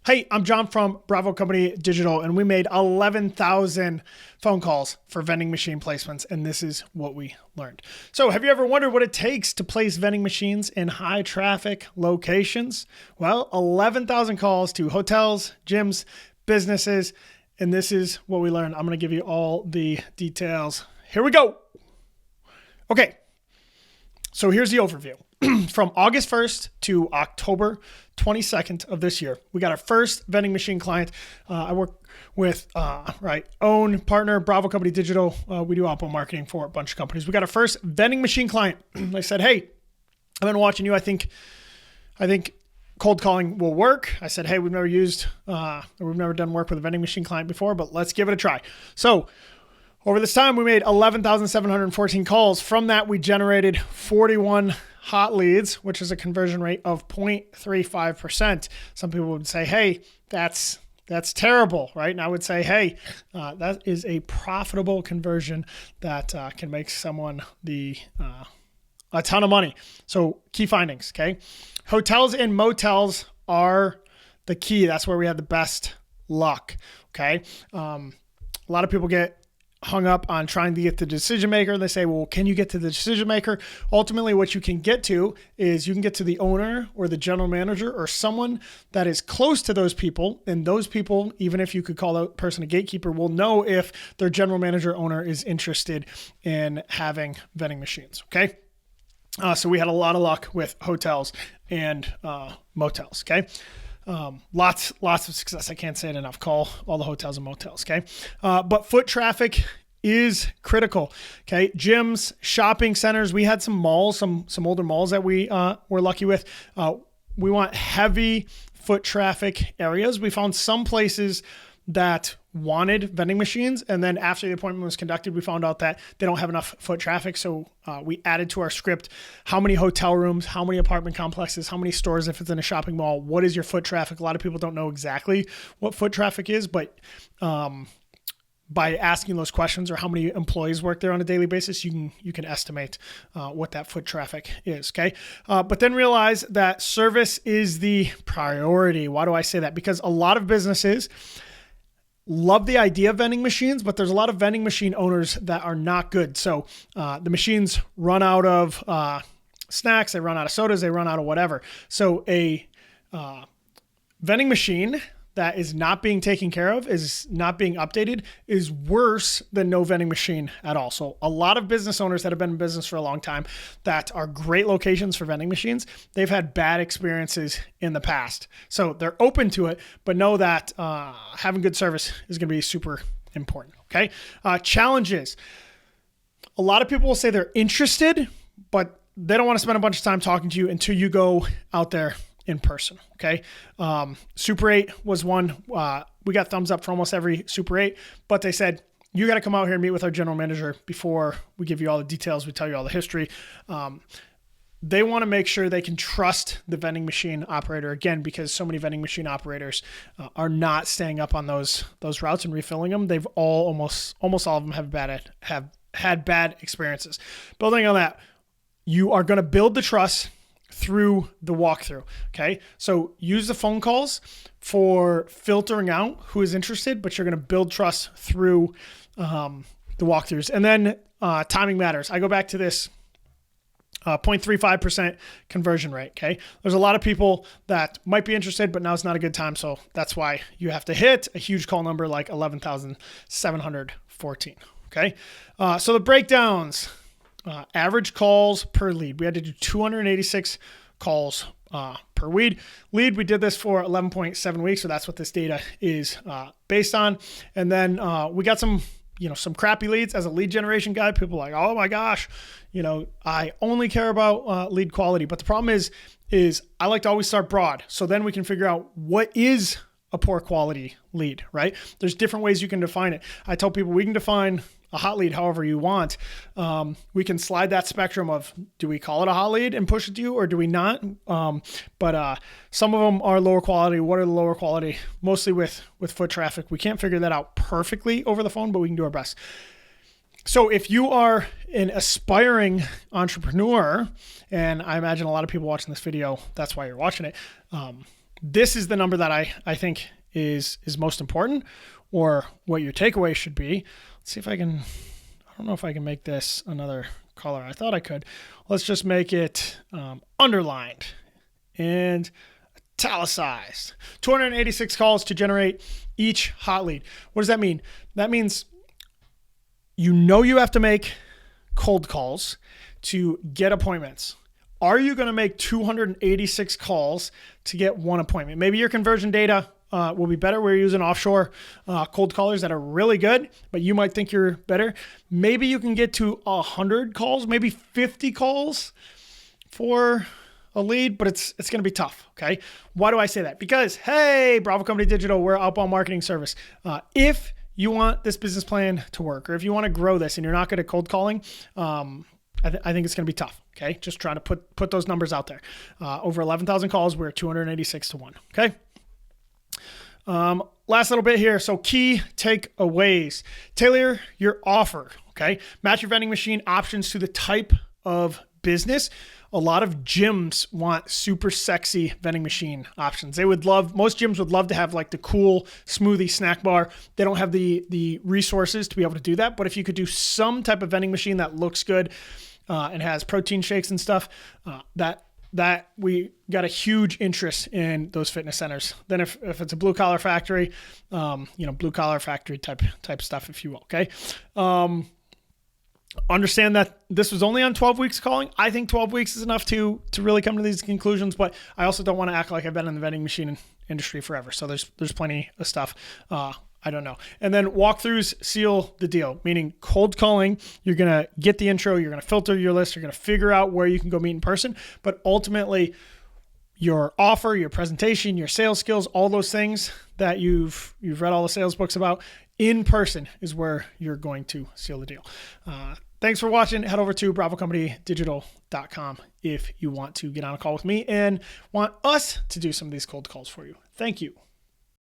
Hey, I'm John from Bravo Company Digital, and we made 11,000 phone calls for vending machine placements, and this is what we learned. So have you ever wondered what it takes to place vending machines in high traffic locations? Well, 11,000 calls to hotels, gyms, businesses, and this is what we learned. I'm going to give you all the details. Here we go. Okay, so here's the overview. From August 1st to October 22nd of this year, we got our first vending machine client. I work with, own partner, Bravo Company Digital. We do outbound marketing for a bunch of companies. We got our first vending machine client. They said, hey, I've been watching you. I think cold calling will work. I said, hey, we've never done work with a vending machine client before, but let's give it a try. So over this time, we made 11,714 calls. From that, we generated 41 hot leads, which is a conversion rate of 0.35%. Some people would say, hey, that's terrible, right? And I would say, hey, that is a profitable conversion that can make someone a ton of money. So key findings, okay? Hotels and motels are the key. That's where we have the best luck, okay? A lot of people get hung up on trying to get to the decision maker. They say, well, can you get to the decision maker? Ultimately, what you can get to is you can get to the owner or the general manager or someone that is close to those people. And those people, even if you could call that person a gatekeeper, will know if their general manager owner is interested in having vending machines. Okay. So we had a lot of luck with hotels and motels. Okay. Lots of success. I can't say it enough. Call all the hotels and motels. Okay. But foot traffic is critical. Okay. Gyms, shopping centers. We had some malls, some older malls that we were lucky with. We want heavy foot traffic areas. We found some places that wanted vending machines. And then after the appointment was conducted, we found out that they don't have enough foot traffic. So we added to our script, how many hotel rooms, how many apartment complexes, how many stores, if it's in a shopping mall, what is your foot traffic? A lot of people don't know exactly what foot traffic is, but by asking those questions or how many employees work there on a daily basis, you can estimate what that foot traffic is. Okay. But then realize that service is the priority. Why do I say that? Because a lot of businesses love the idea of vending machines, but there's a lot of vending machine owners that are not good. So the machines run out of snacks, they run out of sodas, they run out of whatever. So a vending machine that is not being taken care of, is not being updated, is worse than no vending machine at all. So a lot of business owners that have been in business for a long time that are great locations for vending machines, they've had bad experiences in the past. So they're open to it, but know that having good service is going to be super important. Okay. Challenges. A lot of people will say they're interested, but they don't want to spend a bunch of time talking to you until you go out there in person. Okay. Super 8 was one. We got thumbs up for almost every Super 8, but they said, you got to come out here and meet with our general manager before we give you all the details. We tell you all the history. They want to make sure they can trust the vending machine operator, again, because so many vending machine operators are not staying up on those routes and refilling them. They've almost all of them have had bad experiences. Building on that, you are going to build the trust through the walkthrough. Okay. So use the phone calls for filtering out who is interested, but you're going to build trust through the walkthroughs. And then timing matters. I go back to this 0.35% conversion rate. Okay. There's a lot of people that might be interested, but now's not a good time. So that's why you have to hit a huge call number like 11,714. Okay. So the breakdowns. Average calls per lead. We had to do 286 calls per lead. We did this for 11.7 weeks. So that's what this data is based on. And then we got some crappy leads. As a lead generation guy, people are like, oh my gosh, I only care about lead quality. But the problem is I like to always start broad. So then we can figure out what is a poor quality lead, right? There's different ways you can define it. I tell people we can define a hot lead however you want. We can slide that spectrum of, do we call it a hot lead and push it to you, or do we not? But some of them are lower quality. What are the lower quality? Mostly with foot traffic. We can't figure that out perfectly over the phone, but we can do our best. So if you are an aspiring entrepreneur, and I imagine a lot of people watching this video, that's why you're watching it, this is the number that I think is most important, or what your takeaway should be. Let's see if I don't know if I can make this another color. I thought I could. Let's just make it underlined and italicized. 286 calls to generate each hot lead. What does that mean? That means you have to make cold calls to get appointments. Are you going to make 286 calls to get one appointment? Maybe your conversion data will be better. We're using offshore cold callers that are really good, but you might think you're better. Maybe you can get to 100 calls, maybe 50 calls for a lead, but it's going to be tough. Okay. Why do I say that? Because, hey, Bravo Company Digital, we're outbound marketing service. If you want this business plan to work, or if you want to grow this and you're not good at cold calling, I think it's going to be tough. Okay. Just trying to put those numbers out there. Over 11,000 calls, we're 286 to 1. Okay. Last little bit here. So key takeaways. Tailor your offer. Okay. Match your vending machine options to the type of business. A lot of gyms want super sexy vending machine options. Most gyms would love to have like the cool smoothie snack bar. They don't have the resources to be able to do that. But if you could do some type of vending machine that looks good and has protein shakes and stuff, that we got a huge interest in those fitness centers. Then if it's a blue collar factory, blue collar factory type stuff, if you will. Okay. Understand that this was only on 12 weeks calling. I think 12 weeks is enough to really come to these conclusions, but I also don't want to act like I've been in the vending machine industry forever. So there's plenty of stuff. I don't know. And then walkthroughs seal the deal, meaning cold calling. You're going to get the intro. You're going to filter your list. You're going to figure out where you can go meet in person. But ultimately, your offer, your presentation, your sales skills, all those things that you've read all the sales books about, in person is where you're going to seal the deal. Thanks for watching. Head over to bravocompanydigital.com if you want to get on a call with me and want us to do some of these cold calls for you. Thank you.